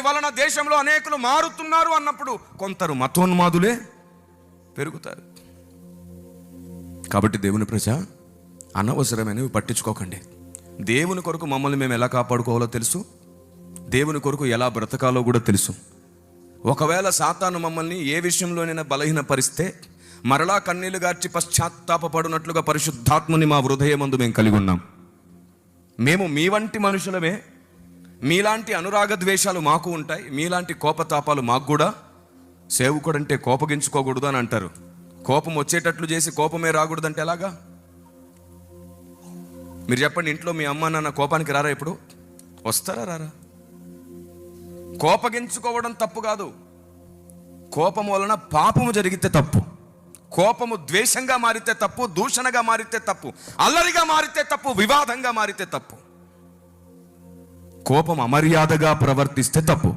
వలన దేశంలో అనేకులు మారుతున్నారు అన్నప్పుడు కొందరు మతోన్మాదులే పెరుగుతారు. కాబట్టి దేవుని ప్రజ, అనవసరమైనవి పట్టించుకోకండి. దేవుని కొరకు మమ్మల్ని మేము ఎలా కాపాడుకోవాలో తెలుసు, దేవుని కొరకు ఎలా బ్రతకాలో కూడా తెలుసు. ఒకవేళ సాతాను మమ్మల్ని ఏ విషయంలోనైనా బలహీనపరిస్తే మరలా కన్నీళ్లు గార్చి పశ్చాత్తాపపడినట్లుగా పరిశుద్ధాత్మని మా హృదయమందు మేము కలిగి ఉన్నాం. మేము మీ వంటి మనుషులమే. మీలాంటి అనురాగ ద్వేషాలు మాకు ఉంటాయి, మీలాంటి కోపతాపాలు మాకు కూడా. సేవకుడు అంటే కోపగించుకోకూడదు అని అంటారు. కోపం వచ్చేటట్లు చేసి కోపమే రాకూడదంటే ఎలాగా? మీరు చెప్పండి, ఇంట్లో మీ అమ్మ నాన్న కోపానికి రారా? ఇప్పుడు వస్తారా? రారా? కోపగించుకోవడం తప్పు కాదు. కోపం వలన పాపము జరిగితే తప్పు. కోపము ద్వేషంగా మారితే తప్పు, దూషణగా మారితే తప్పు, అల్లరిగా మారితే తప్పు, వివాదంగా మారితే తప్పు. కోపం అమర్యాదగా ప్రవర్తిస్తే తప్పు.